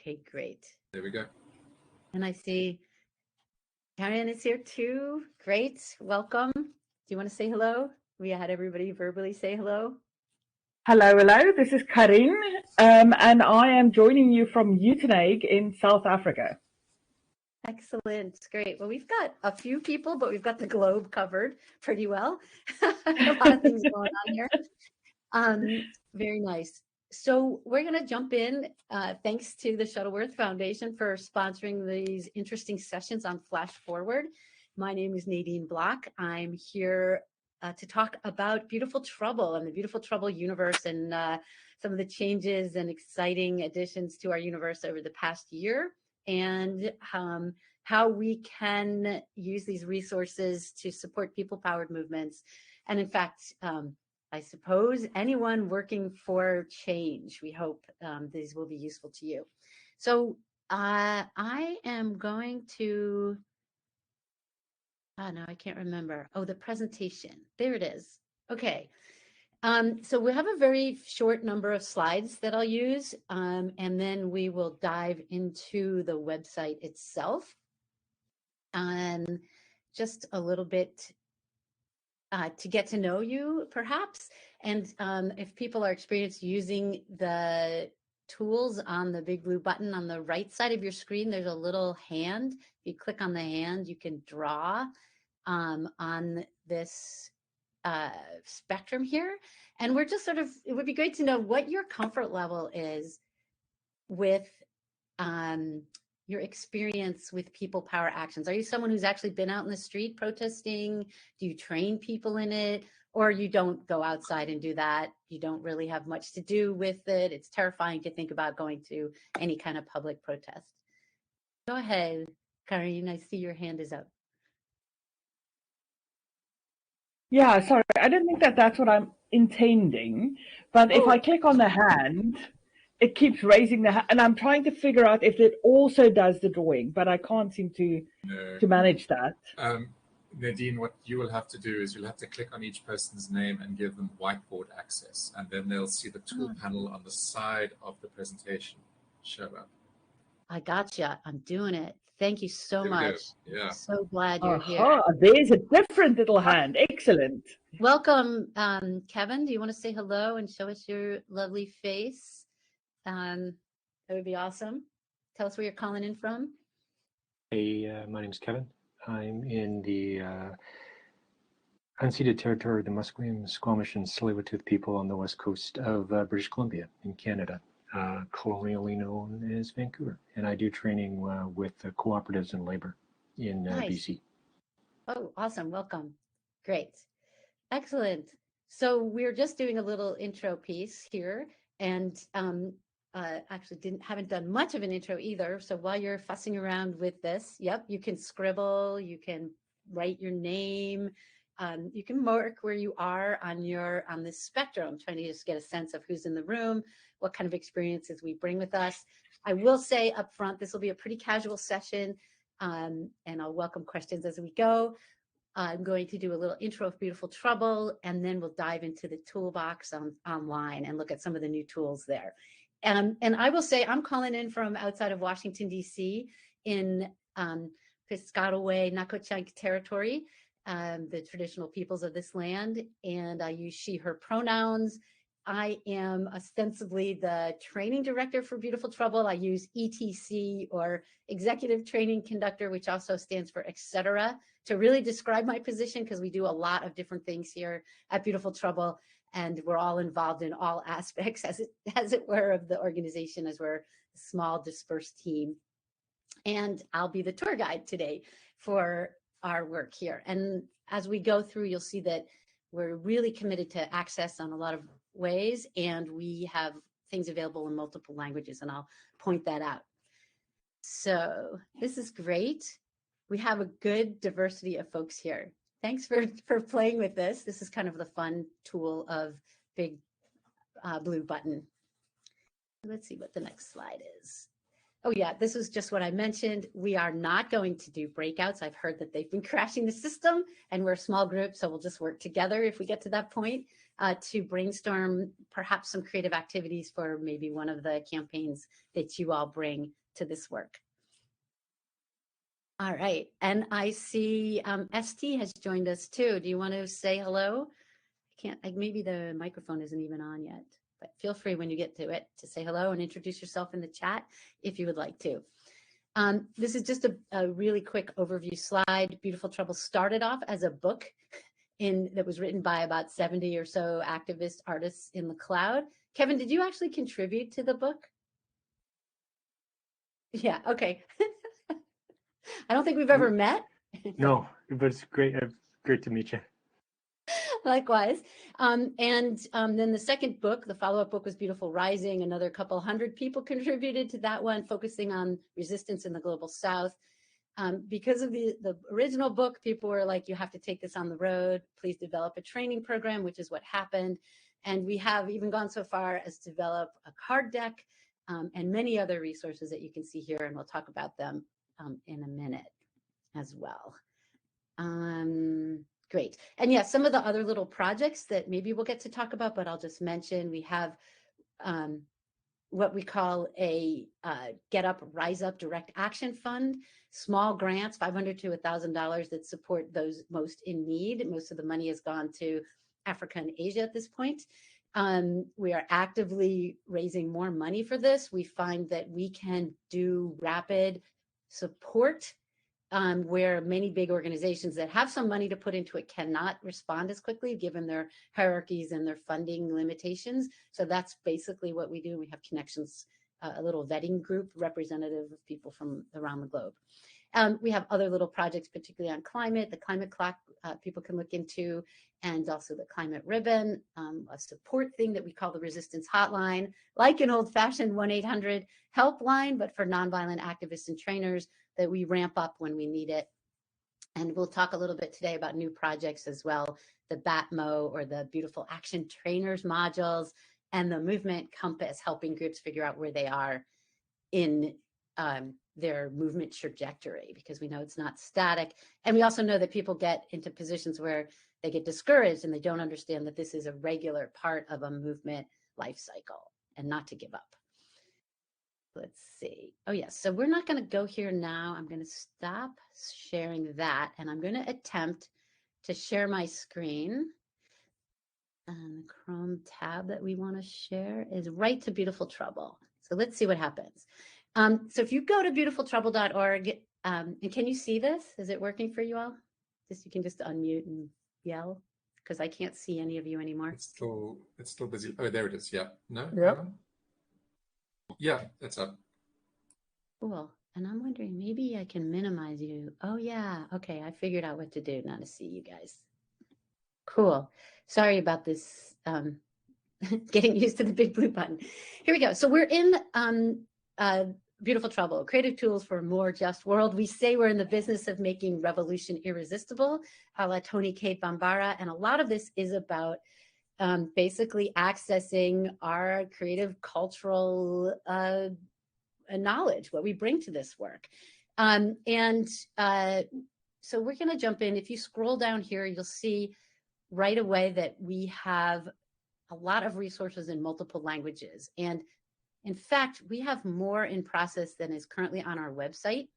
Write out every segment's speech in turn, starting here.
Okay, great. There we go. And I see Karen is here too. Great. Welcome. Do you want to say hello? We had everybody verbally say hello. Hello, hello. This is Karin, and I am joining you from Uitenhage in South Africa. Excellent. Great. Well, we've got a few people, but we've got the globe covered pretty well. A lot of things going on here. Very nice. So we're going to jump in. Thanks to the Shuttleworth Foundation for sponsoring these interesting sessions on FlashForward. My name is Nadine Block. I'm here to talk about BeautifulTrouble and the BeautifulTrouble universe and some of the changes and exciting additions to our universe over the past year, and how we can use these resources to support people-powered movements. And in fact, I suppose anyone working for change. We hope these will be useful to you. So I am going to, no, I can't remember. Oh, the presentation. There it is. Okay. So we have a very short number of slides that I'll use, and then we will dive into the website itself. Just a little bit to get to know you, perhaps. And if people are experienced using the tools on the big blue button on the right side of your screen, there's a little hand. If you click on the hand, you can draw on this spectrum here. And we're just sort of, it would be great to know what your comfort level is with your experience with people power actions. Are you someone who's actually been out in the street protesting? Do you train people in it? Or you don't go outside and do that? You don't really have much to do with it. It's terrifying to think about going to any kind of public protest. Go ahead, Karin, I see your hand is up. Yeah, sorry, I don't think that that's what I'm intending, but if I click on the hand, it keeps raising the hand, and I'm trying to figure out if it also does the drawing, but I can't seem to manage that. Nadine, what you will have to do is you'll have to click on each person's name and give them whiteboard access, and then they'll see the tool panel on the side of the presentation show up. I gotcha. I'm doing it. Thank you so much. Yeah. So glad you're here. There's a different little hand. Excellent. Welcome, Kevin. Do you want to say hello and show us your lovely face? That would be awesome. Tell us where you're calling in from. Hey, my name's Kevin. I'm in the unceded territory of the Musqueam, Squamish, and Tsleil-Waututh people on the west coast of British Columbia in Canada, colonially known as Vancouver. And I do training with cooperatives and labor in BC. Oh, awesome. Welcome. Great. Excellent. So we're just doing a little intro piece here, and actually haven't done much of an intro either. So while you're fussing around with this, yep, you can scribble, you can write your name, you can mark where you are on this spectrum, trying to just get a sense of who's in the room, what kind of experiences we bring with us. I will say up front, this will be a pretty casual session, and I'll welcome questions as we go. I'm going to do a little intro of BeautifulTrouble, and then we'll dive into the toolbox online and look at some of the new tools there. And I will say I'm calling in from outside of Washington, D.C. in Piscataway, Nacotchunk territory, the traditional peoples of this land, and I use she, her pronouns. I am ostensibly the training director for BeautifulTrouble. I use ETC, or Executive Training Conductor, which also stands for etc., to really describe my position, because we do a lot of different things here at BeautifulTrouble, and we're all involved in all aspects, as it were, of the organization, as we're a small dispersed team. And I'll be the tour guide today for our work here. And as we go through, you'll see that we're really committed to access on a lot of ways, and we have things available in multiple languages, and I'll point that out. So this is great. We have a good diversity of folks here. Thanks for playing with this. This is kind of the fun tool of big blue button. Let's see what the next slide is. Oh yeah, this was just what I mentioned. We are not going to do breakouts. I've heard that they've been crashing the system, and we're a small group, so we'll just work together if we get to that point. to brainstorm perhaps some creative activities for maybe one of the campaigns that you all bring to this work. All right, and I see ST has joined us too. Do you want to say hello? I can't, maybe the microphone isn't even on yet, but feel free when you get to it to say hello and introduce yourself in the chat if you would like to. This is just a really quick overview slide. Beautiful Trouble started off as a book that was written by about 70 or so activist artists in the cloud. Kevin, did you actually contribute to the book? Yeah, okay. I don't think we've ever met. No, but it's great. Great to meet you. Likewise. Then the second book, the follow-up book was Beautiful Rising. Another couple hundred people contributed to that one, focusing on resistance in the global South. Because of the original book, people were like, you have to take this on the road. Please develop a training program, which is what happened. And we have even gone so far as to develop a card deck and many other resources that you can see here. And we'll talk about them in a minute as well. Great. And yeah, some of the other little projects that maybe we'll get to talk about, but I'll just mention, we have what we call a Get Up, Rise Up Direct Action Fund, small grants, $500 to $1,000 that support those most in need. Most of the money has gone to Africa and Asia at this point. We are actively raising more money for this. We find that we can do rapid support where many big organizations that have some money to put into it cannot respond as quickly given their hierarchies and their funding limitations. So that's basically what we do. We have connections, a little vetting group representative of people from around the globe. We have other little projects, particularly on climate, the climate clock people can look into, and also the climate ribbon, a support thing that we call the resistance hotline, like an old-fashioned 1-800 helpline, but for nonviolent activists and trainers that we ramp up when we need it. And we'll talk a little bit today about new projects as well, the BATMo or the Beautiful Action Trainers modules, and the Movement Compass, helping groups figure out where they are in their movement trajectory, because we know it's not static. And we also know that people get into positions where they get discouraged and they don't understand that this is a regular part of a movement life cycle and not to give up. Let's see. Oh, yes. So we're not going to go here now. I'm going to stop sharing that, and I'm going to attempt to share my screen. And the Chrome tab that we want to share is right to Beautiful Trouble. So let's see what happens. So if you go to beautifultrouble.org, and can you see this? Is it working for you all? You can just unmute and yell, because I can't see any of you anymore. It's still busy. Oh, there it is. Yeah. No? Yep. Yeah, that's up. Cool. And I'm wondering, maybe I can minimize you. Oh, yeah. Okay. I figured out what to do now to see you guys. Cool. Sorry about this. Getting used to the big blue button. Here we go. So we're in Beautiful Trouble, creative tools for a more just world. We say we're in the business of making revolution irresistible, a la Tony Kate Bambara. And a lot of this is about basically accessing our creative cultural knowledge, what we bring to this work. So we're going to jump in. If you scroll down here, you'll see right away that we have a lot of resources in multiple languages. And in fact, we have more in process than is currently on our website.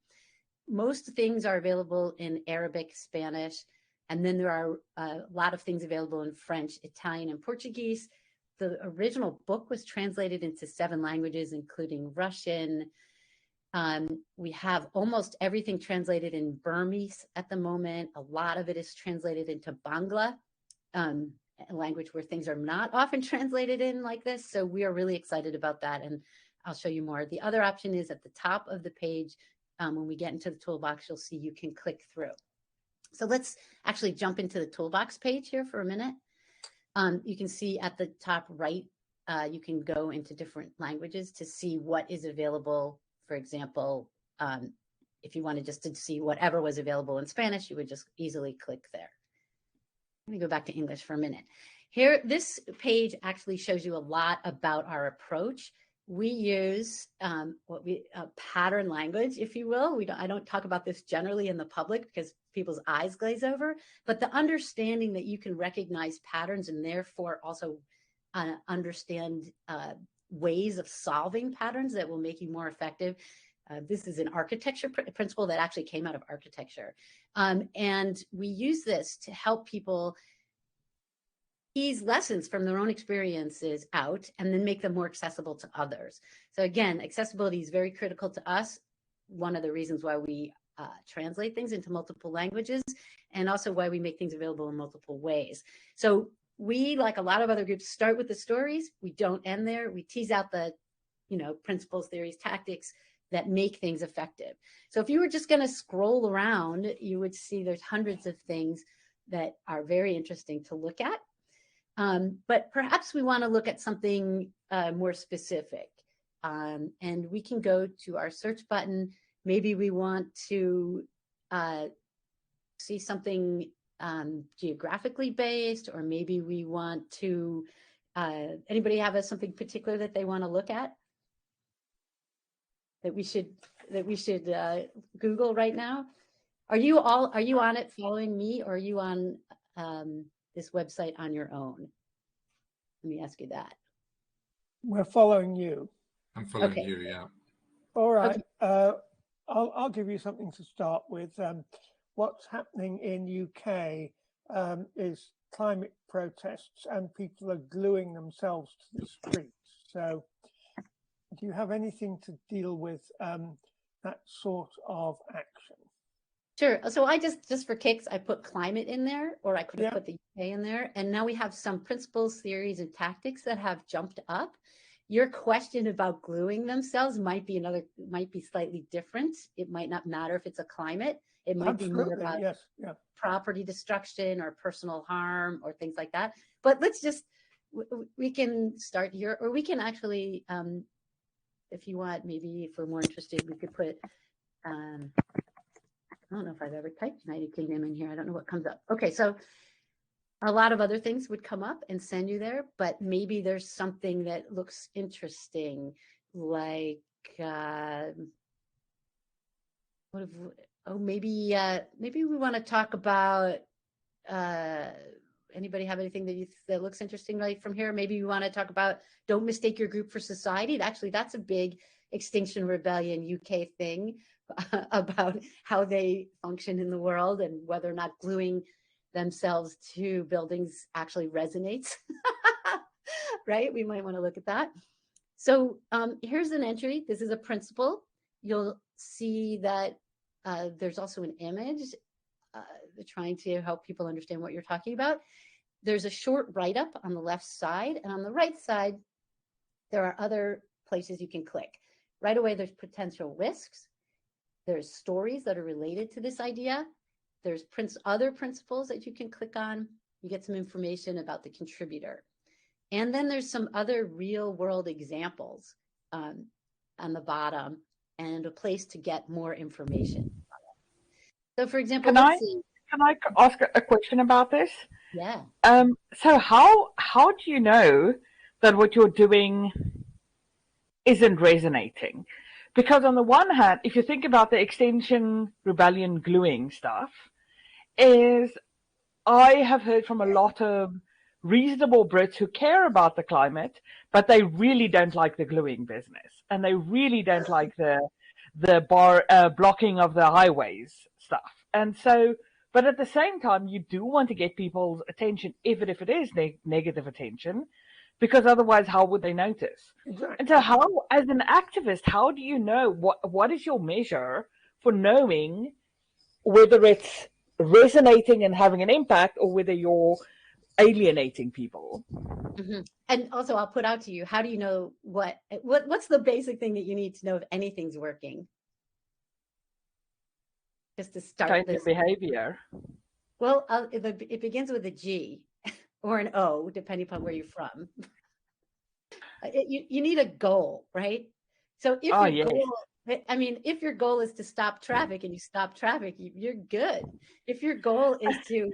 Most things are available in Arabic, Spanish, and then there are a lot of things available in French, Italian, and Portuguese. The original book was translated into 7 languages, including Russian. We have almost everything translated in Burmese at the moment. A lot of it is translated into Bangla, a language where things are not often translated in like this. So we are really excited about that, and I'll show you more. The other option is at the top of the page. When we get into the toolbox, you'll see you can click through. So let's actually jump into the toolbox page here for a minute. You can see at the top right, you can go into different languages to see what is available. For example, if you wanted just to see whatever was available in Spanish, you would just easily click there. Let me go back to English for a minute. Here, this page actually shows you a lot about our approach we use pattern language, if you will. I don't talk about this generally in the public because people's eyes glaze over, but the understanding that you can recognize patterns and therefore also understand ways of solving patterns that will make you more effective. This is an architecture principle that actually came out of architecture. And we use this to help people ease lessons from their own experiences out and then make them more accessible to others. So again, accessibility is very critical to us. One of the reasons why we translate things into multiple languages, and also why we make things available in multiple ways. So we, like a lot of other groups, start with the stories. We don't end there. We tease out the, principles, theories, tactics that make things effective. So if you were just going to scroll around, you would see there's hundreds of things that are very interesting to look at. But perhaps we want to look at something more specific. And we can go to our search button. Maybe we want to see something geographically based, or maybe we want to, anybody have something particular that they want to look at? That we should Google right now? Are you on it following me, or are you on this website on your own? Let me ask you that. We're following you. I'm following you, yeah. All right. Okay. I'll give you something to start with. What's happening in UK is climate protests, and people are gluing themselves to the streets. So do you have anything to deal with that sort of action? Sure. So I just for kicks, I put climate in there, or I could have put the UK in there. And now we have some principles, theories, and tactics that have jumped up. Your question about gluing themselves might be slightly different. It might not matter if it's a climate. It might be more about property destruction or personal harm or things like that. But we can start here, or we can actually, if you want, maybe if we're more interested, we could put, I don't know if I've ever typed United Kingdom in here. I don't know what comes up. Okay, so a lot of other things would come up and send you there, but maybe there's something that looks interesting, like maybe we want to talk about. Anybody have anything that looks interesting right from here? Maybe we want to talk about don't mistake your group for society. Actually, that's a big Extinction Rebellion UK thing about how they function in the world and whether or not gluing themselves to buildings actually resonates. Right? We might want to look at that. So here's an entry. This is a principle. You'll see that there's also an image trying to help people understand what you're talking about. There's a short write-up on the left side, and on the right side, there are other places you can click. Right away, there's potential risks. There's stories that are related to this idea. There's other principles that you can click on. You get some information about the contributor. And then there's some other real world examples on the bottom, and a place to get more information. So for example, Can I ask a question about this? Yeah. So how do you know that what you're doing isn't resonating? Because on the one hand, if you think about the Extinction Rebellion gluing stuff, I have heard from a lot of reasonable Brits who care about the climate, but they really don't like the gluing business, and they really don't like the blocking of the highways stuff. And so, but at the same time, you do want to get people's attention, even if it is negative attention, because otherwise, how would they notice? Exactly. And so, how, as an activist, how do you know what is your measure for knowing whether it's resonating and having an impact, or whether you're alienating people? Mm-hmm. And also, I'll put out to you, how do you know what's the basic thing that you need to know if anything's working? Just to start this behavior. Well, it begins with a G or an O, depending upon where you're from. You need a goal, right? So if your goal is to stop traffic and you stop traffic, you're good. If your goal is to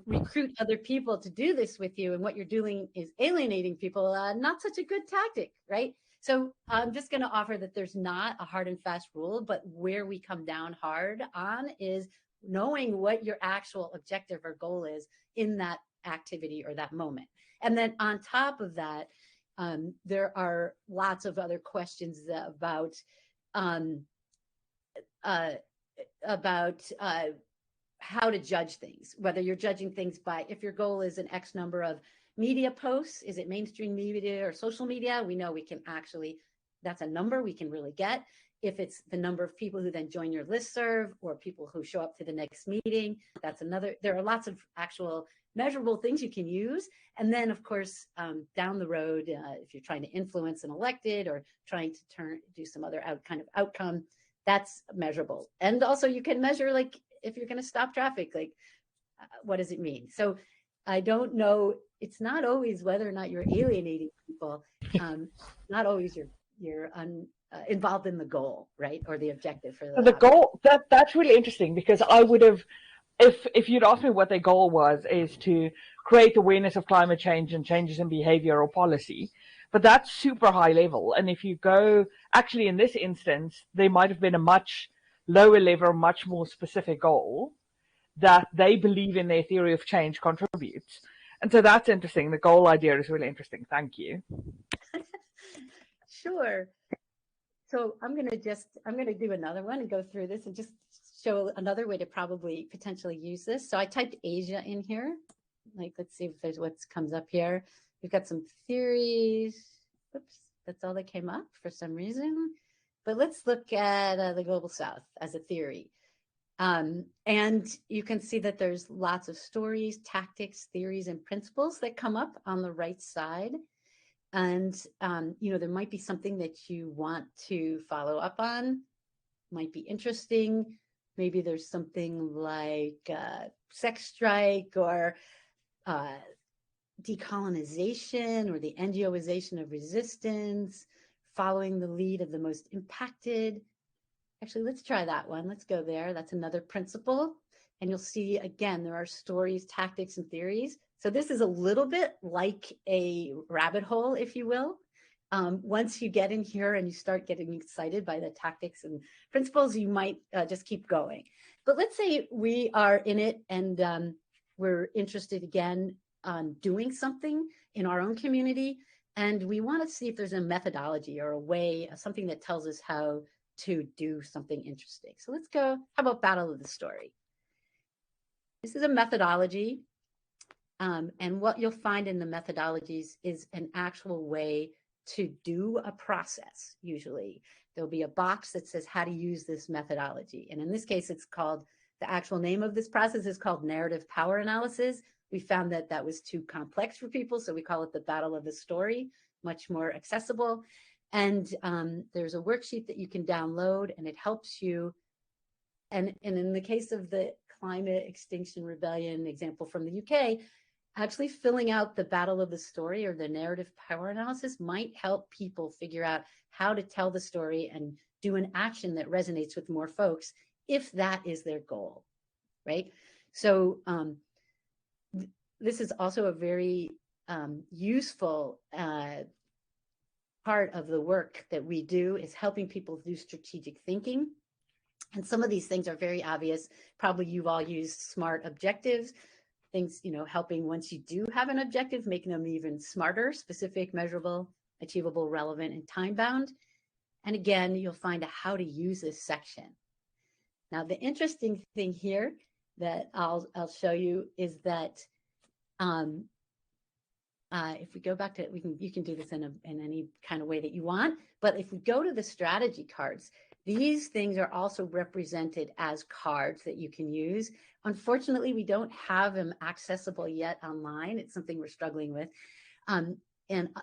recruit other people to do this with you, and what you're doing is alienating people, not such a good tactic, right? So I'm just going to offer that there's not a hard and fast rule, but where we come down hard on is knowing what your actual objective or goal is in that activity or that moment. And then on top of that, there are lots of other questions about how to judge things, whether you're judging things by, if your goal is an X number of media posts, is it mainstream media or social media? We know we can actually, that's a number we can really get. If it's the number of people who then join your listserv or people who show up to the next meeting, that's another. There are lots of actual measurable things you can use. And then, of course, down the road, if you're trying to influence an elected or trying to do some other kind of outcome, that's measurable. And also you can measure, like, if you're going to stop traffic, like, what does it mean? So I don't know. It's not always whether or not you're alienating people. Not always you're involved in the goal, right? Or the objective for the goal. That's really interesting, because I would have, if you'd asked me what their goal was, is to create awareness of climate change and changes in behavior or policy. But that's super high level. And if you go, actually in this instance, there might have been a much lower level, much more specific goal that they believe in their theory of change contributes. And so that's interesting. The goal idea is really interesting. Thank you. Sure. So I'm going to do another one and go through this and just show another way to probably potentially use this. So I typed Asia in here. Like, let's see if there's what comes up here. We've got some theories. Oops, that's all that came up for some reason. But let's look at the Global South as a theory. And you can see that there's lots of stories, tactics, theories, and principles that come up on the right side. And, there might be something that you want to follow up on, might be interesting. Maybe there's something like sex strike or decolonization or the NGOization of resistance, following the lead of the most impacted. Actually, let's try that one. Let's go there. That's another principle. And you'll see, again, there are stories, tactics, and theories. So this is a little bit like a rabbit hole, if you will. Once you get in here and you start getting excited by the tactics and principles, you might just keep going. But let's say we are in it and we're interested again on doing something in our own community. And we want to see if there's a methodology or a way, something that tells us how to do something interesting. So let's go, how about Battle of the Story? This is a methodology. And what you'll find in the methodologies is an actual way to do a process. Usually there'll be a box that says how to use this methodology. And in this case, it's called, the actual name of this process is called narrative power analysis. We found that that was too complex for people, so we call it the Battle of the Story, much more accessible. And there's a worksheet that you can download, and it helps you. And in the case of the Climate Extinction Rebellion example from the UK, actually filling out the Battle of the Story or the narrative power analysis might help people figure out how to tell the story and do an action that resonates with more folks, if that is their goal, right? So this is also a very useful part of the work that we do, is helping people do strategic thinking. And some of these things are very obvious. Probably you've all used SMART objectives, things, helping once you do have an objective, making them even smarter, specific, measurable, achievable, relevant, and time-bound. And again, you'll find a how to use this section. Now, the interesting thing here that I'll show you is that if we go back to, you can do this in any kind of way that you want. But if we go to the strategy cards, these things are also represented as cards that you can use. Unfortunately, we don't have them accessible yet online. It's something we're struggling with. And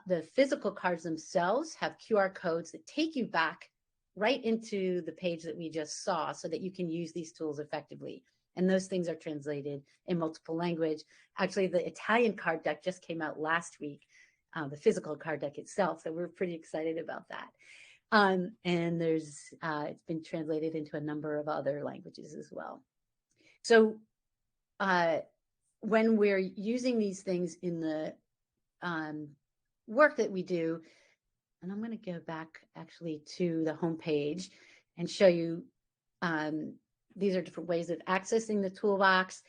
the physical cards themselves have QR codes that take you back right into the page that we just saw, so that you can use these tools effectively. And those things are translated in multiple language. Actually, the Italian card deck just came out last week, the physical card deck itself. So we're pretty excited about that. And it's been translated into a number of other languages as well. So when we're using these things in the work that we do, and I'm going to go back actually to the homepage and show you, these are different ways of accessing the toolbox,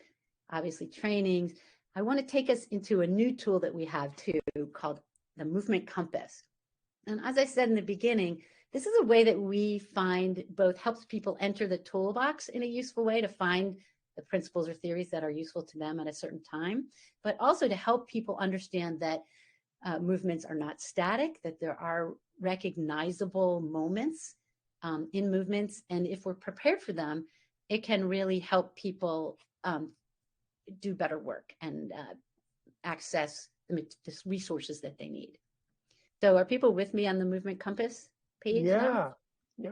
obviously trainings. I want to take us into a new tool that we have too called the Movement Compass. And as I said in the beginning, this is a way that we find both helps people enter the toolbox in a useful way to find the principles or theories that are useful to them at a certain time, but also to help people understand that movements are not static, that there are recognizable moments in movements. And if we're prepared for them, it can really help people do better work and access the resources that they need. So are people with me on the Movement Compass page now? Yeah.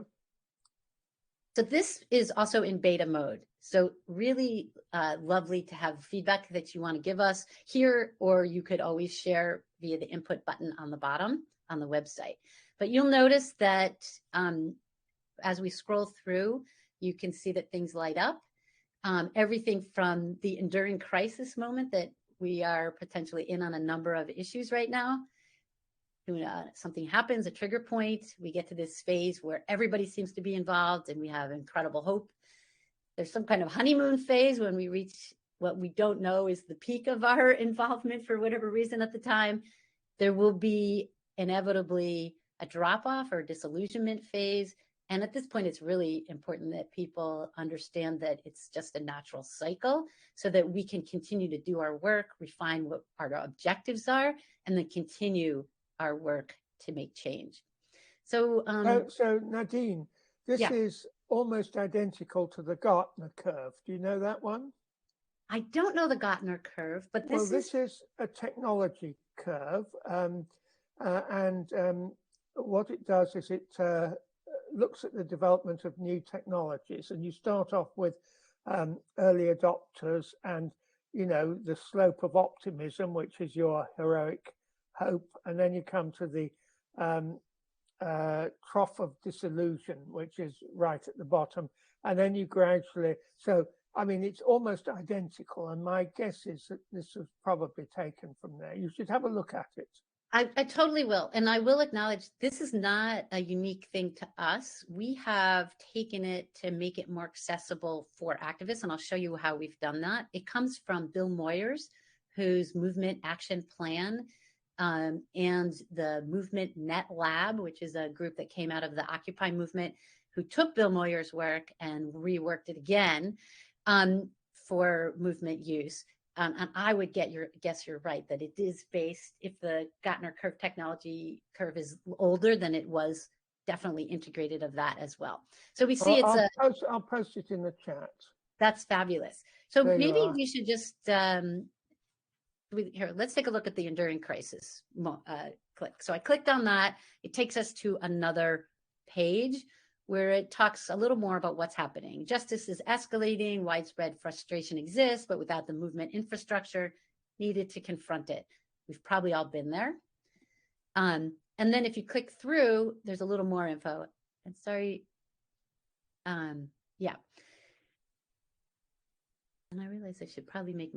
So this is also in beta mode. So really lovely to have feedback that you want to give us here, or you could always share via the input button on the bottom on the website. But you'll notice that as we scroll through, you can see that things light up. Everything from the enduring crisis moment that we are potentially in on a number of issues right now. Something happens, a trigger point, we get to this phase where everybody seems to be involved and we have incredible hope. There's some kind of honeymoon phase when we reach what we don't know is the peak of our involvement for whatever reason at the time. There will be inevitably a drop-off or disillusionment phase. And at this point, it's really important that people understand that it's just a natural cycle so that we can continue to do our work, refine what our objectives are, and then continue our work to make change. So, so Nadine, this is almost identical to the Gartner curve. Do you know that one? I don't know the Gartner curve, but this is a technology curve. And what it does is it looks at the development of new technologies, and you start off with early adopters and, you know, the slope of optimism, which is your heroic hope, and then you come to the trough of disillusion, which is right at the bottom, and then you gradually, so I mean it's almost identical, and my guess is that this was probably taken from there. You should have a look at it. I totally will. And I will acknowledge this is not a unique thing to us. We have taken it to make it more accessible for activists, and I'll show you how we've done that. It comes from Bill Moyers, whose Movement Action Plan and the Movement Net Lab, which is a group that came out of the Occupy movement, who took Bill Moyers' work and reworked it again for movement use. And I would guess you're right, that it is based, if the Gartner curve technology curve is older, then it was definitely integrated of that as well. So we see I'll post it in the chat. That's fabulous. So there maybe we should just, here, let's take a look at the enduring crisis click. So I clicked on that. It takes us to another page where it talks a little more about what's happening. Justice is escalating, widespread frustration exists, but without the movement infrastructure needed to confront it. We've probably all been there. And then if you click through, there's a little more info. And sorry, yeah. And I realize I should probably make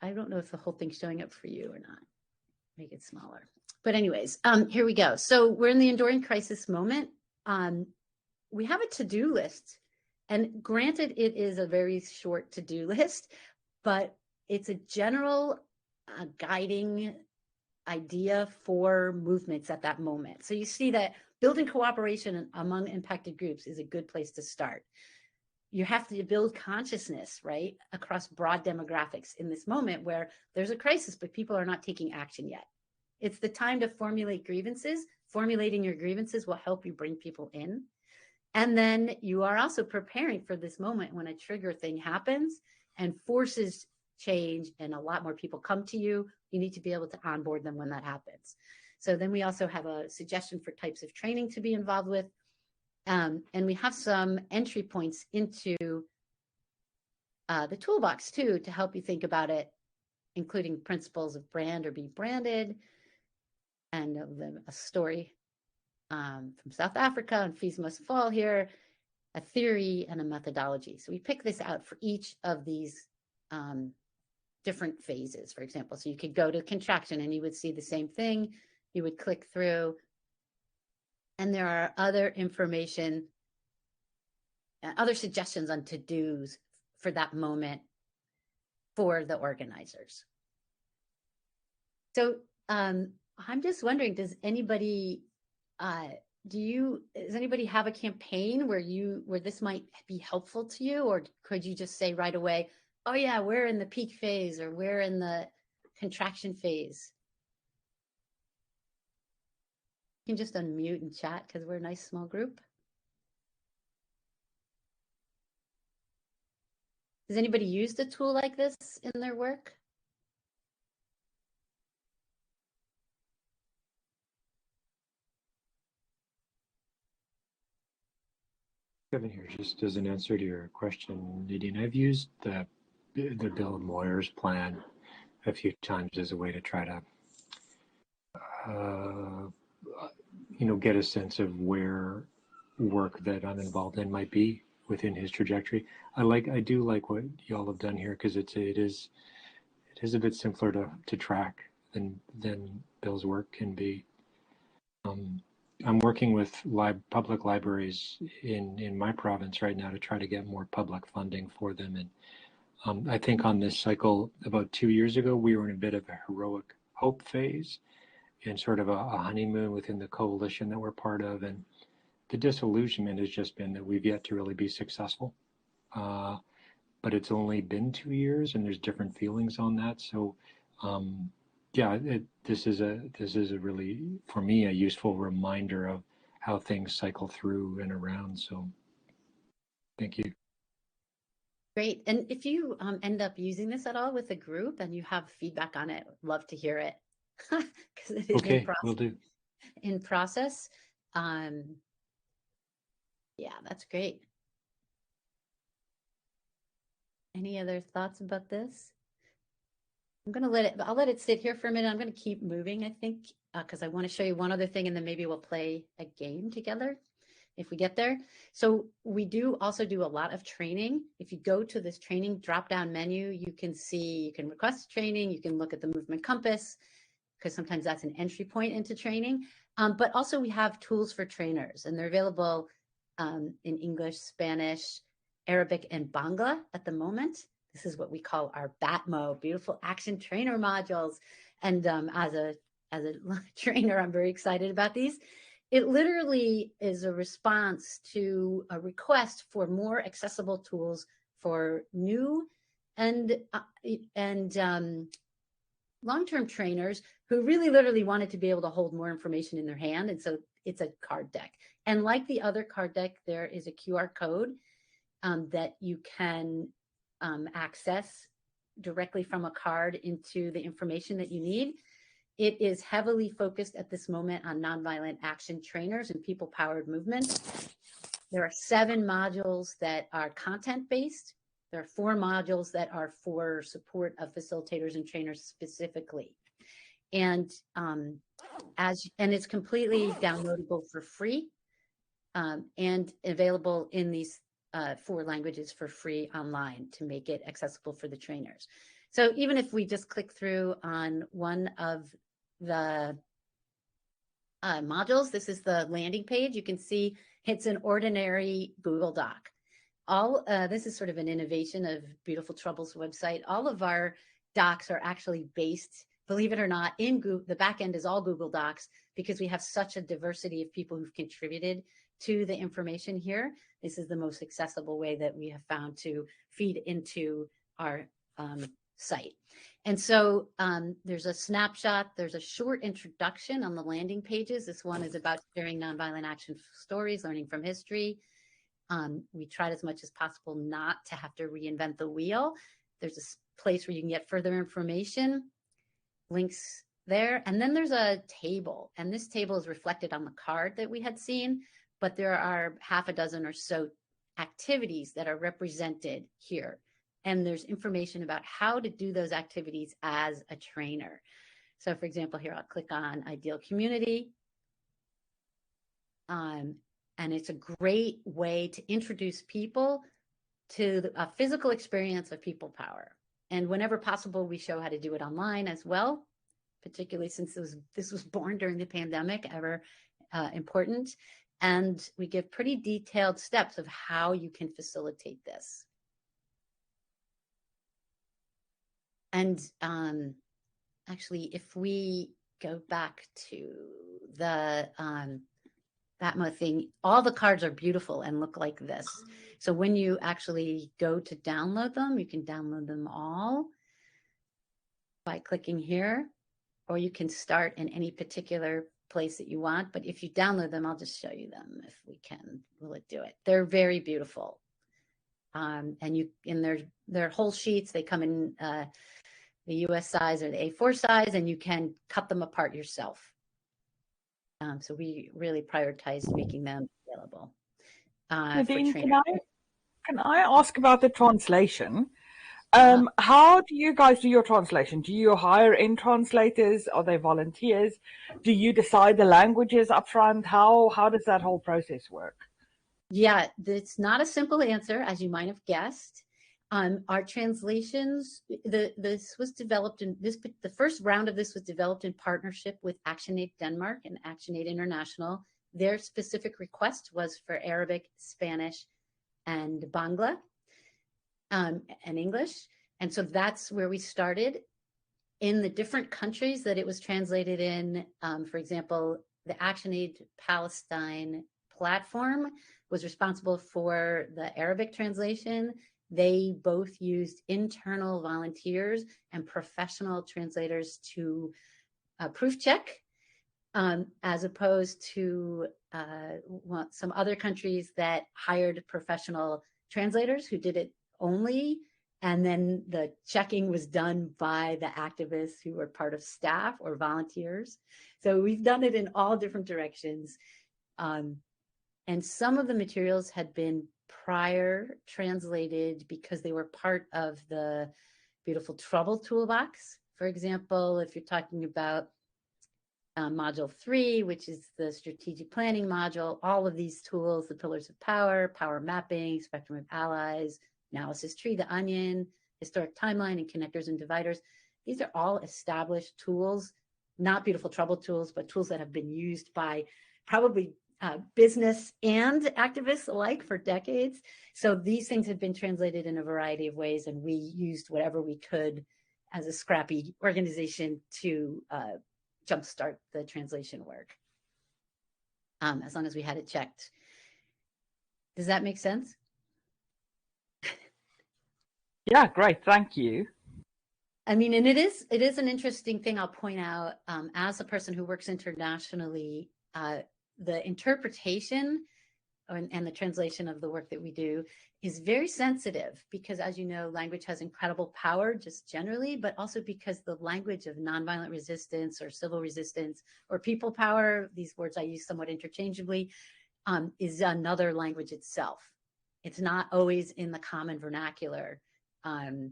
I don't know if the whole thing's showing up for you or not. Make it smaller. But anyways, here we go. So we're in the enduring crisis moment. We have a to-do list, and granted, it is a very short to-do list, but it's a general guiding idea for movements at that moment. So you see that building cooperation among impacted groups is a good place to start. You have to build consciousness, right, across broad demographics in this moment where there's a crisis, but people are not taking action yet. It's the time to formulate grievances. Formulating your grievances will help you bring people in. And then you are also preparing for this moment when a trigger thing happens and forces change and a lot more people come to you. You need to be able to onboard them when that happens. So then we also have a suggestion for types of training to be involved with. And we have some entry points into the toolbox too, to help you think about it, including principles of brand or be branded, and a story from South Africa, and fees must fall here, a theory and a methodology. So we pick this out for each of these different phases, for example. So you could go to contraction and you would see the same thing. You would click through, and there are other information, other suggestions on to-dos for that moment for the organizers. So I'm just wondering, does anybody have a campaign where this might be helpful to you, or could you just say right away, oh yeah, we're in the peak phase or we're in the contraction phase? You can just unmute and chat because we're a nice small group. Has anybody used a tool like this in their work? Kevin here, just as an answer to your question, Nadine, I've used the Bill Moyer's plan a few times as a way to try to, get a sense of where work that I'm involved in might be within his trajectory. I do like what y'all have done here, because it is a bit simpler to track than Bill's work can be. I'm working with public libraries in my province right now to try to get more public funding for them. And I think on this cycle about 2 years ago, we were in a bit of a heroic hope phase and sort of a honeymoon within the coalition that we're part of. And the disillusionment has just been that we've yet to really be successful. But it's only been 2 years, and there's different feelings on that. So this is a really, for me, a useful reminder of how things cycle through and around. So thank you. Great. And if you end up using this at all with a group and you have feedback on it, love to hear it. Because it is okay, will do. In process. Yeah, that's great. Any other thoughts about this? I'll let it sit here for a minute. I'm going to keep moving, I think, because I want to show you one other thing, and then maybe we'll play a game together if we get there. So we do also do a lot of training. If you go to this training drop-down menu, you can request training, you can look at the Movement Compass, because sometimes that's an entry point into training. But also we have tools for trainers, and they're available in English, Spanish, Arabic, and Bangla at the moment. This is what we call our BATMo, Beautiful Action Trainer modules. And as a trainer, I'm very excited about these. It literally is a response to a request for more accessible tools for new and long-term trainers who really literally wanted to be able to hold more information in their hand. And so it's a card deck. And like the other card deck, there is a QR code that you can access directly from a card into the information that you need. It is heavily focused at this moment on nonviolent action trainers and people-powered movement. There are 7 modules that are content-based. There are 4 modules that are for support of facilitators and trainers specifically. And it's completely downloadable for free and available in these 4 languages for free online to make it accessible for the trainers. So even if we just click through on one of the modules, this is the landing page. You can see it's an ordinary Google Doc. This is sort of an innovation of BeautifulTrouble's website. All of our docs are actually based, believe it or not, in Google. The back end is all Google Docs because we have such a diversity of people who've contributed to the information here. This is the most accessible way that we have found to feed into our site. And so there's a snapshot, there's a short introduction on the landing pages. This one is about sharing nonviolent action stories, learning from history. We tried as much as possible not to have to reinvent the wheel. There's a place where you can get further information, links there. And then there's a table, and this table is reflected on the card that we had seen, but there are half a dozen or so activities that are represented here. And there's information about how to do those activities as a trainer. So for example, here I'll click on Ideal Community. And it's a great way to introduce people to a physical experience of people power. And whenever possible, we show how to do it online as well, particularly since this was born during the pandemic, ever important. And we give pretty detailed steps of how you can facilitate this. And actually, if we go back to the BATMo thing, all the cards are beautiful and look like this. So when you actually go to download them, you can download them all by clicking here, or you can start in any particular place that you want. But if you download them, I'll just show you them if we can. Will it do it? They're very beautiful. And you in their whole sheets, they come in the US size or the A4 size, and you can cut them apart yourself. So we really prioritize making them available. Nadine, can I ask about the translation? How do you guys do your translation? Do you hire in translators? Are they volunteers? Do you decide the languages up front? How does that whole process work? Yeah, it's not a simple answer, as you might have guessed. Our translations, this was developed in the first round of this was developed in partnership with ActionAid Denmark and ActionAid International. Their specific request was for Arabic, Spanish, and Bangla, and English. And so that's where we started. In the different countries that it was translated in, for example, the ActionAid Palestine platform was responsible for the Arabic translation. They both used internal volunteers and professional translators to proof check, as opposed to some other countries that hired professional translators who did it only, and then the checking was done by the activists who were part of staff or volunteers. So we've done it in all different directions. And some of the materials had been prior translated because they were part of the BeautifulTrouble toolbox. For example, if you're talking about module 3, which is the strategic planning module, all of these tools, the pillars of power, power mapping, spectrum of allies, analysis tree, the onion, historic timeline, and connectors and dividers. These are all established tools, not BeautifulTrouble tools, but tools that have been used by probably business and activists alike for decades. So these things have been translated in a variety of ways, and we used whatever we could as a scrappy organization to jumpstart the translation work, as long as we had it checked. Does that make sense? Yeah, great. Thank you. I mean, and it is an interesting thing I'll point out, as a person who works internationally, the interpretation and the translation of the work that we do is very sensitive because, as you know, language has incredible power just generally, but also because the language of nonviolent resistance or civil resistance or people power, these words I use somewhat interchangeably, is another language itself. It's not always in the common vernacular. And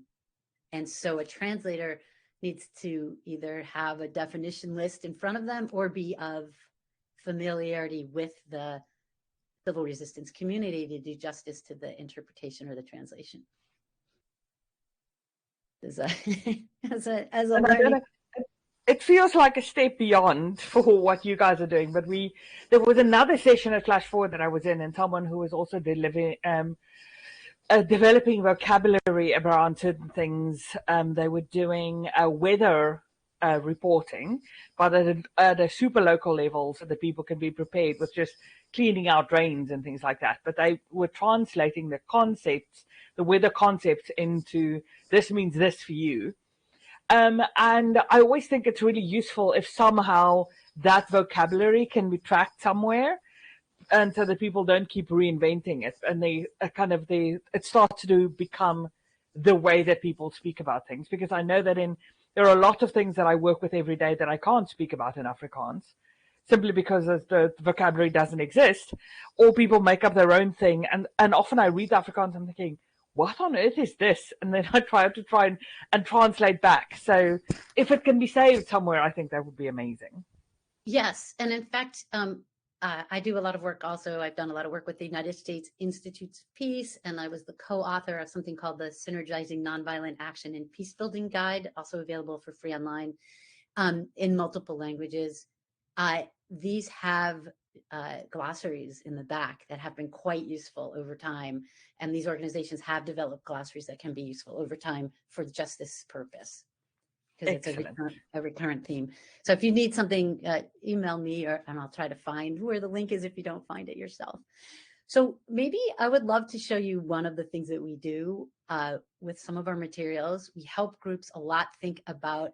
so a translator needs to either have a definition list in front of them or be of familiarity with the civil resistance community to do justice to the interpretation or the translation. As a learning. It feels like a step beyond for what you guys are doing, but there was another session at FlashForward that I was in, and someone who was also developing vocabulary around certain things. They were doing weather reporting, but at a super local level so that people can be prepared with just cleaning out drains and things like that. But they were translating the concepts, the weather concepts, into this means this for you. And I always think it's really useful if somehow that vocabulary can be tracked somewhere, and so that people don't keep reinventing it, and it starts to become the way that people speak about things. Because I know that there are a lot of things that I work with every day that I can't speak about in Afrikaans, simply because the vocabulary doesn't exist, or people make up their own thing. And often I read Afrikaans, I'm thinking, what on earth is this? And then I try and translate back. So if it can be saved somewhere, I think that would be amazing. Yes, and in fact, I do a lot of work also. I've done a lot of work with the United States Institutes of Peace, and I was the co-author of something called the Synergizing Nonviolent Action and Peace Building Guide, also available for free online in multiple languages. These have glossaries in the back that have been quite useful over time. And these organizations have developed glossaries that can be useful over time for just this purpose, because it's a recurrent theme. So if you need something, email me and I'll try to find where the link is if you don't find it yourself. So maybe I would love to show you one of the things that we do with some of our materials. We help groups a lot think about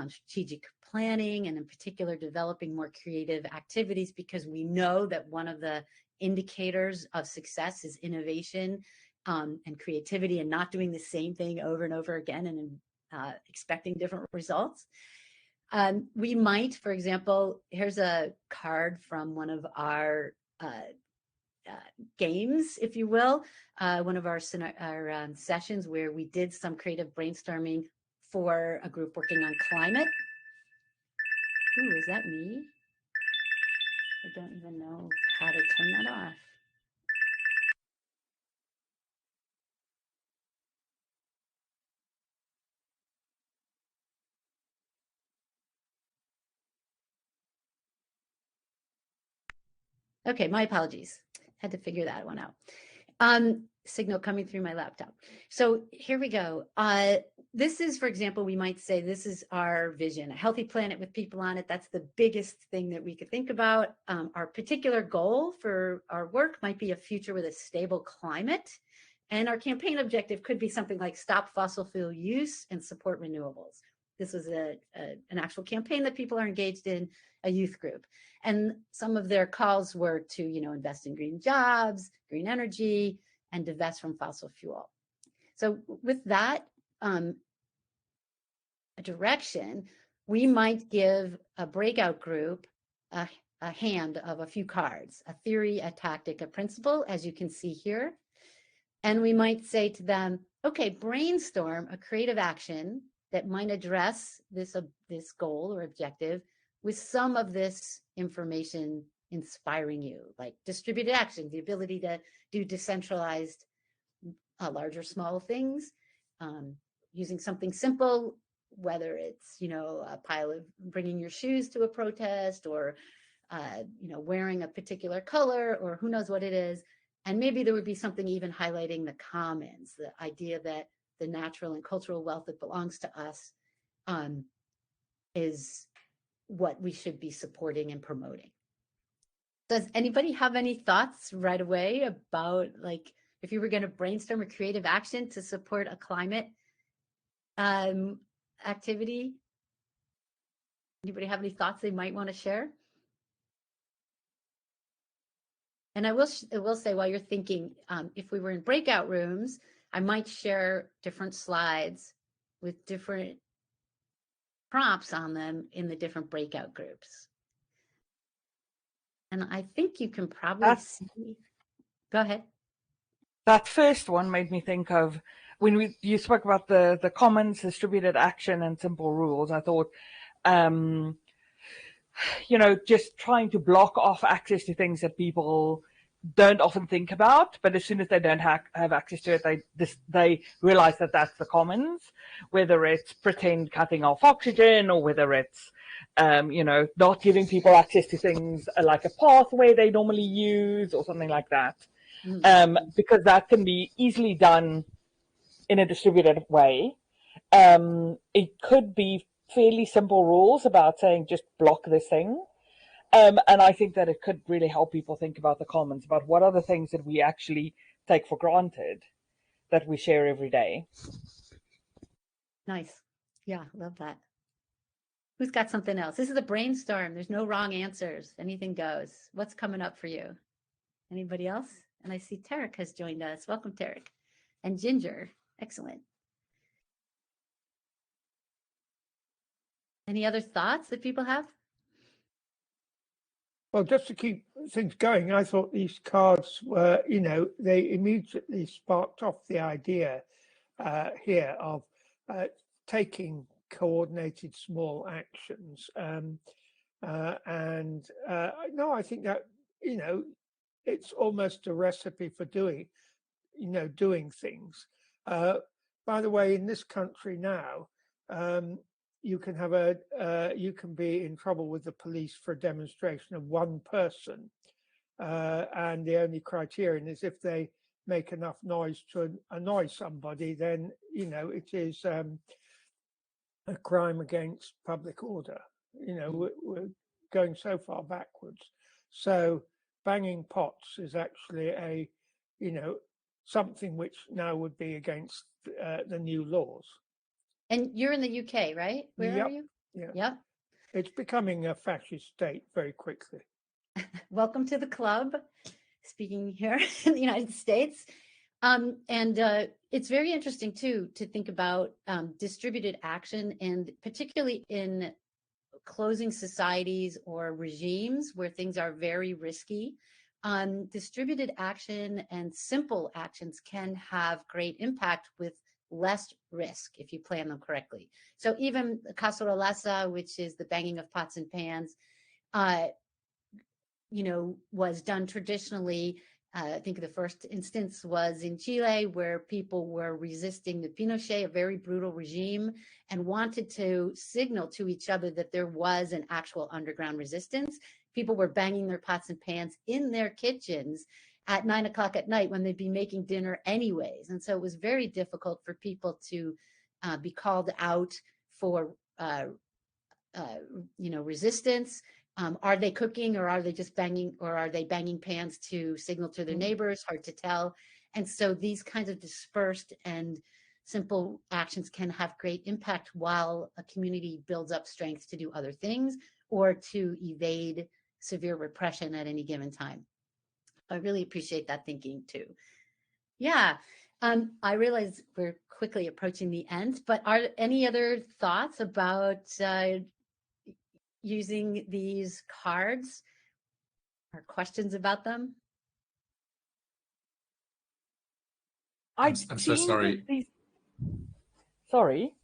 strategic planning, and in particular developing more creative activities, because we know that one of the indicators of success is innovation and creativity, and not doing the same thing over and over again and expecting different results. We might, for example, here's a card from one of our games, if you will, one of our sessions where we did some creative brainstorming for a group working on climate. Ooh, is that me? I don't even know how to turn that off. Okay, my apologies. Had to figure that one out. Signal coming through my laptop. So here we go. This is, for example, we might say this is our vision, a healthy planet with people on it. That's the biggest thing that we could think about. Our particular goal for our work might be a future with a stable climate. And our campaign objective could be something like stop fossil fuel use and support renewables. This was an actual campaign that people are engaged in, a youth group. And some of their calls were to, invest in green jobs, green energy, and divest from fossil fuel. So with that direction, we might give a breakout group a hand of a few cards, a theory, a tactic, a principle, as you can see here. And we might say to them, okay, brainstorm a creative action that might address this goal or objective with some of this information inspiring you, like distributed action, the ability to do decentralized large or small things, using something simple, whether it's, a pile of bringing your shoes to a protest, or, wearing a particular color, or who knows what it is. And maybe there would be something even highlighting the commons, the idea that the natural and cultural wealth that belongs to us is what we should be supporting and promoting. Does anybody have any thoughts right away about, like, if you were going to brainstorm a creative action to support a climate activity? Anybody have any thoughts they might want to share? And I will say, while you're thinking, if we were in breakout rooms, I might share different slides with different prompts on them in the different breakout groups. And I think you can probably see. Go ahead. That first one made me think of when you spoke about the commons, distributed action, and simple rules. I thought, just trying to block off access to things that people don't often think about, but as soon as they don't have access to it, they realize that that's the commons, whether it's pretend cutting off oxygen, or whether it's not giving people access to things like a pathway they normally use, or something like that. Because that can be easily done in a distributed way. It could be fairly simple rules about saying just block this thing. And I think that it could really help people think about the commons, about what are the things that we actually take for granted that we share every day. Nice. Yeah, love that. Who's got something else? This is a brainstorm. There's no wrong answers. Anything goes. What's coming up for you? Anybody else? And I see Tarek has joined us. Welcome, Tarek. And Ginger. Excellent. Any other thoughts that people have? Well, just to keep things going, I thought these cards were, they immediately sparked off the idea here of taking coordinated small actions. No, I think that you know, it's almost a recipe for doing things. By the way, in this country now, you can have you can be in trouble with the police for a demonstration of one person, and the only criterion is if they make enough noise to annoy somebody, then it is a crime against public order. We're going so far backwards. So banging pots is actually something which now would be against the new laws. And you're in the UK, right? Where are you? Yeah. Yep. It's becoming a fascist state very quickly. Welcome to the club. Speaking here in the United States. It's very interesting too to think about distributed action, and particularly in closing societies or regimes where things are very risky. Distributed action and simple actions can have great impact with less risk if you plan them correctly. So even cacerolaza, which is the banging of pots and pans, was done traditionally. I think the first instance was in Chile, where people were resisting the Pinochet, a very brutal regime, and wanted to signal to each other that there was an actual underground resistance. People were banging their pots and pans in their kitchens at 9 o'clock at night when they'd be making dinner anyways. And so it was very difficult for people to be called out for, resistance. Are they cooking, or are they just banging, or are they banging pans to signal to their neighbors? Hard to tell. And so these kinds of dispersed and simple actions can have great impact while a community builds up strength to do other things or to evade severe repression at any given time. I really appreciate that thinking too. Yeah. I realize we're quickly approaching the end, but are any other thoughts about using these cards or questions about them? I'm so sorry. Sorry.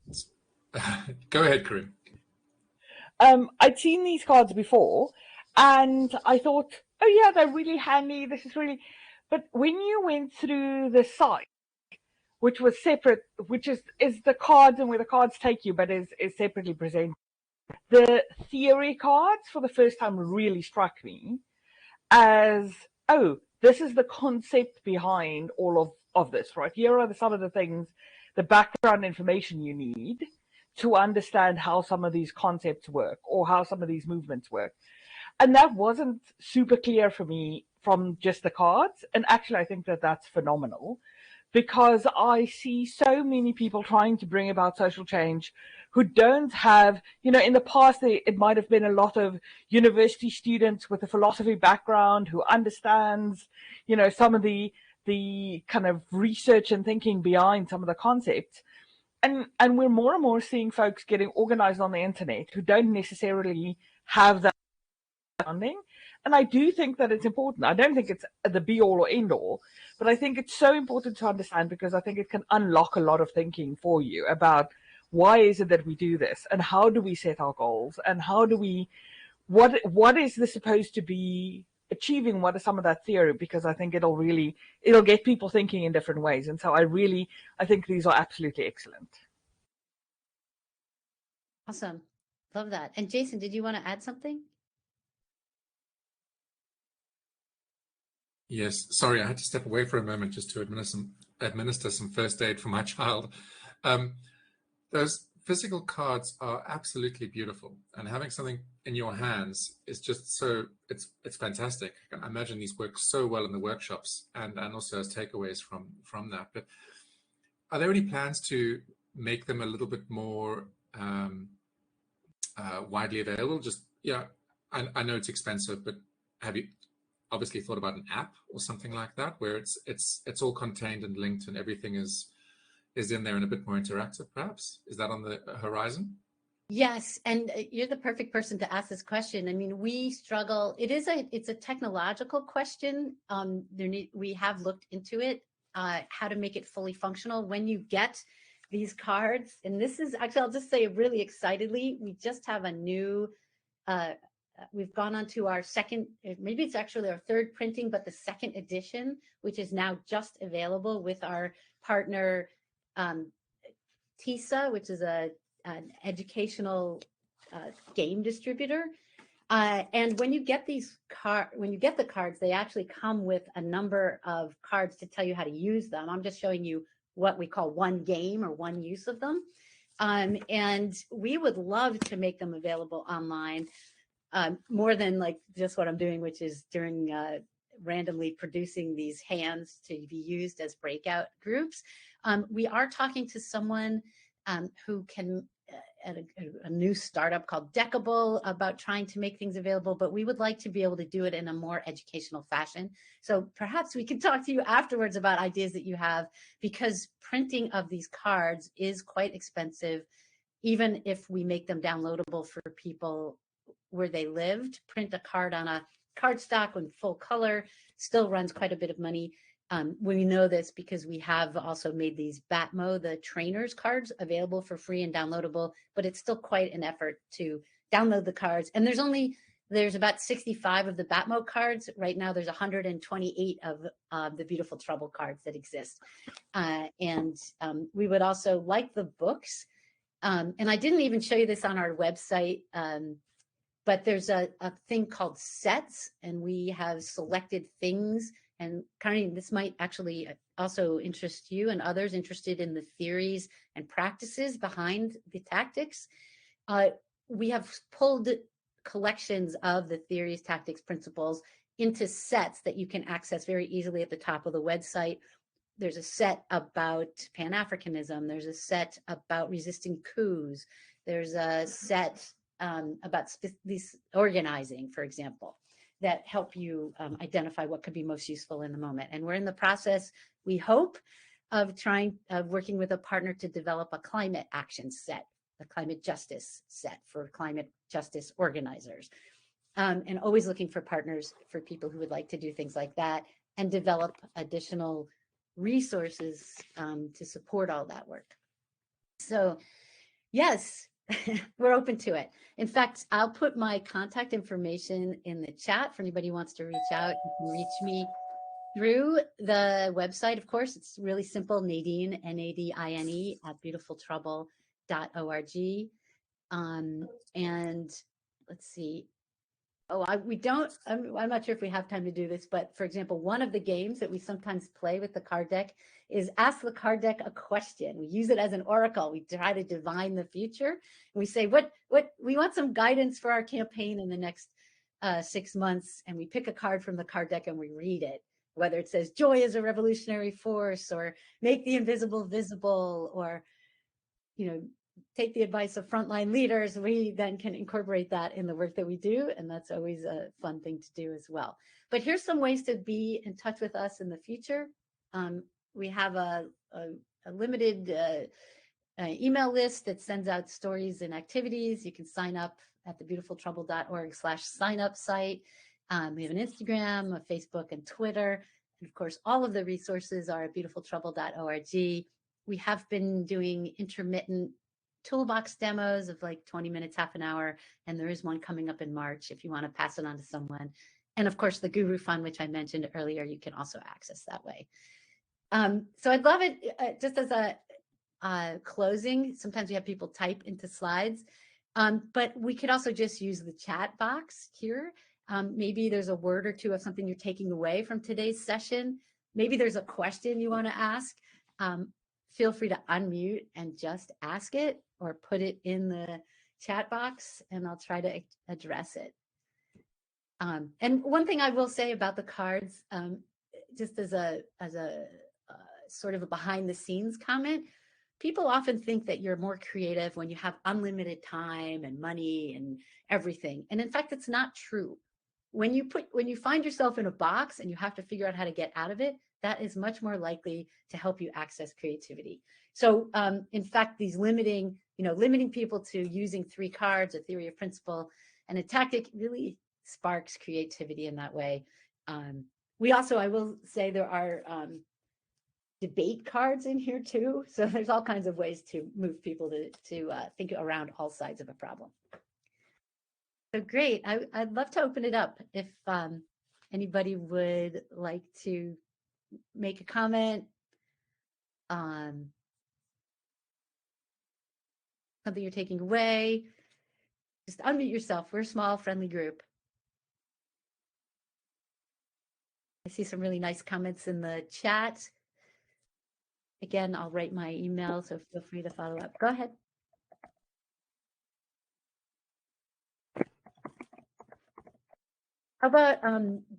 Go ahead, Karim. I'd seen these cards before and I thought, oh yeah, they're really handy. This is really, but when you went through the site, which was separate, which is the cards and where the cards take you, but is separately presented. The theory cards for the first time really struck me as, oh, this is the concept behind all of this, right? Here are some of the things, the background information you need to understand how some of these concepts work or how some of these movements work. And that wasn't super clear for me from just the cards. And actually, I think that that's phenomenal because I see so many people trying to bring about social change who don't have, in the past, it might have been a lot of university students with a philosophy background who understands, some of the kind of research and thinking behind some of the concepts. And we're more and more seeing folks getting organized on the internet who don't necessarily have that understanding. And I do think that it's important. I don't think it's the be all or end all, but I think it's so important to understand because I think it can unlock a lot of thinking for you about why is it that we do this and how do we set our goals and how do we, what is this supposed to be achieving? What is some of that theory? Because I think it'll get people thinking in different ways. And so I think these are absolutely excellent. Awesome. Love that. And Jason, did you want to add something? Yes, sorry, I had to step away for a moment just to administer some first aid for my child. Those physical cards are absolutely beautiful, and having something in your hands is just it's fantastic. I imagine these work so well in the workshops and also as takeaways from that. But are there any plans to make them a little bit more widely available? I know it's expensive, but have you obviously thought about an app or something like that where it's all contained and linked and everything is in there and a bit more interactive, perhaps? Is that on the horizon? Yes, and you're the perfect person to ask this question. I mean, we struggle. It's a technological question. We have looked into it, how to make it fully functional. When you get these cards, and this is actually, I'll just say really excitedly, we just have a new we've gone on to our second, maybe it's actually our third printing, but the second edition, which is now just available with our partner, TISA, which is an educational game distributor. And when you get the cards, they actually come with a number of cards to tell you how to use them. I'm just showing you what we call one game or one use of them. And we would love to make them available online, more than like just what I'm doing, which is during randomly producing these hands to be used as breakout groups. We are talking to someone who can, at a new startup called Deckable, about trying to make things available, but we would like to be able to do it in a more educational fashion. So perhaps we can talk to you afterwards about ideas that you have, because printing of these cards is quite expensive. Even if we make them downloadable for people where they lived, print a card on a cardstock in full color still runs quite a bit of money. We know this because we have also made these BATMo, the trainers cards, available for free and downloadable, but it's still quite an effort to download the cards. And there's about 65 of the BATMo cards. Right now there's 128 of the Beautiful Trouble cards that exist. And we would also like the books. And I didn't even show you this on our website, but there's a thing called sets, and we have selected things. And Connie, this might actually also interest you and others interested in the theories and practices behind the tactics. We have pulled collections of the theories, tactics, principles into sets that you can access very easily at the top of the website. There's a set about Pan-Africanism. There's a set about resisting coups. There's a set about these organizing, for example, that help you identify what could be most useful in the moment. And we're in the process, we hope, of working with a partner to develop a climate action set, a climate justice set for climate justice organizers. And always looking for partners for people who would like to do things like that and develop additional resources to support all that work. So yes, we're open to it. In fact, I'll put my contact information in the chat for anybody who wants to reach out. You can reach me through the website. Of course, it's really simple. Nadine, Nadine at BeautifulTrouble.org. And let's see. I'm not sure if we have time to do this, but for example, one of the games that we sometimes play with the card deck is ask the card deck a question. We use it as an oracle. We try to divine the future. And we say, what we want some guidance for our campaign in the next 6 months. And we pick a card from the card deck and we read it, whether it says joy is a revolutionary force, or make the invisible visible, or, take the advice of frontline leaders. We then can incorporate that in the work that we do. And that's always a fun thing to do as well. But here's some ways to be in touch with us in the future. We have a limited email list that sends out stories and activities. You can sign up at the BeautifulTrouble.org/sign-up site. We have an Instagram, a Facebook, and Twitter. And of course, all of the resources are at BeautifulTrouble.org. We have been doing intermittent Toolbox demos of like 20 minutes, half an hour. And there is one coming up in March if you want to pass it on to someone. And of course, the Guru Fund, which I mentioned earlier, you can also access that way. So I'd love it, just as a closing, sometimes we have people type into slides, but we could also just use the chat box here. Maybe there's a word or two of something you're taking away from today's session. Maybe there's a question you want to ask. Feel free to unmute and just ask it, or put it in the chat box and I'll try to address it. And one thing I will say about the cards, just as a sort of a behind the scenes comment, people often think that you're more creative when you have unlimited time and money and everything. And in fact, it's not true. When you find yourself in a box and you have to figure out how to get out of it, that is much more likely to help you access creativity. So in fact, these limiting people to using 3 cards, a theory, a principle, and a tactic really sparks creativity in that way. We also, I will say, there are debate cards in here too. So there's all kinds of ways to move people to think around all sides of a problem. So great. I'd love to open it up if anybody would like to make a comment, something you're taking away. Just unmute yourself. We're a small, friendly group. I see some really nice comments in the chat. Again, I'll write my email, so feel free to follow up. Go ahead. How about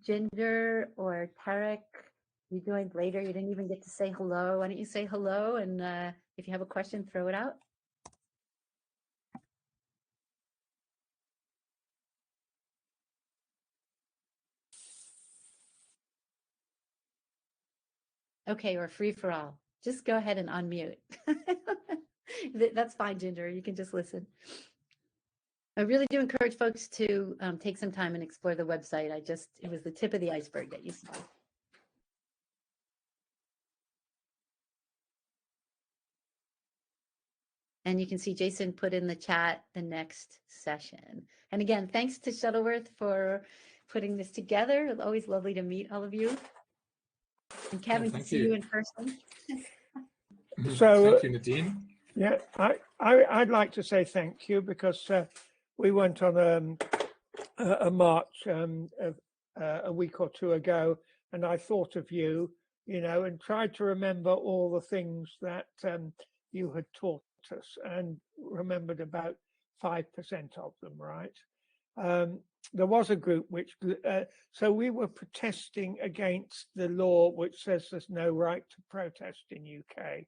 Ginger or Tarek? You joined later. You didn't even get to say hello. Why don't you say hello? And if you have a question, throw it out. Okay, or free for all. Just go ahead and unmute. That's fine, Ginger. You can just listen. I really do encourage folks to take some time and explore the website. It was the tip of the iceberg that you saw. And you can see Jason put in the chat the next session. And again, thanks to Shuttleworth for putting this together. It's always lovely to meet all of you. And Kevin, to see you in person. So, thank you, Nadine. Yeah, I'd like to say thank you, because we went on a march a week or two ago, and I thought of you, and tried to remember all the things that you had taught us, and remembered about 5% of them, right? There was a group which, so we were protesting against the law which says there's no right to protest in UK.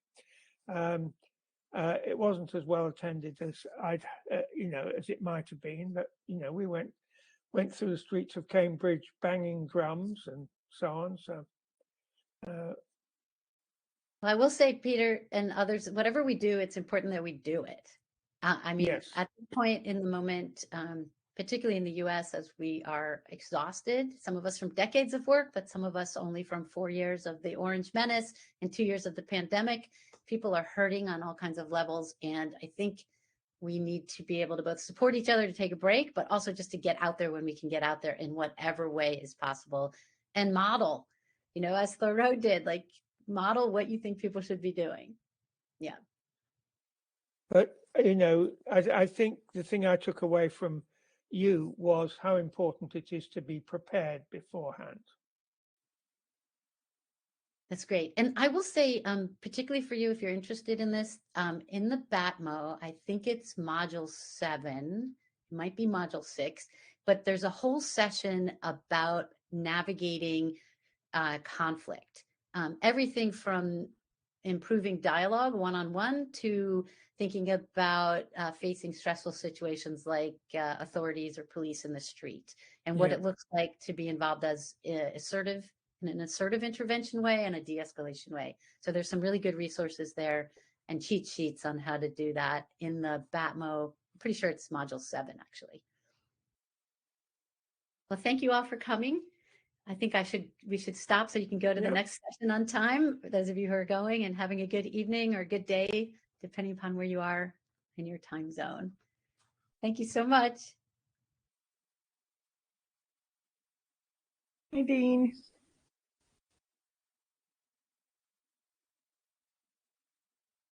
It wasn't as well attended as as it might have been, but we went through the streets of Cambridge banging drums and so on. So, well, I will say, Peter and others, whatever we do, it's important that we do it. I mean, yes. At the point in the moment, particularly in the US, as we are exhausted, some of us from decades of work, but some of us only from 4 years of the Orange Menace and 2 years of the pandemic. People are hurting on all kinds of levels. And I think we need to be able to both support each other to take a break, but also just to get out there when we can get out there in whatever way is possible, and model, as Thoreau did, like model what you think people should be doing. Yeah. But, I think the thing I took away from you was how important it is to be prepared beforehand. That's great. And I will say, particularly for you, if you're interested in this, in the BATMo, I think it's module 7, it might be module 6, but there's a whole session about navigating conflict. Everything from improving dialogue one-on-one to thinking about facing stressful situations like authorities or police in the street, and what it looks like to be involved as assertive, in an assertive intervention way and a de-escalation way. So there's some really good resources there and cheat sheets on how to do that in the BATMo. I'm pretty sure it's module 7, actually. Well, thank you all for coming. I think we should stop so you can go to the next session on time, for those of you who are going, and having a good evening or a good day, depending upon where you are in your time zone. Thank you so much. Nadine.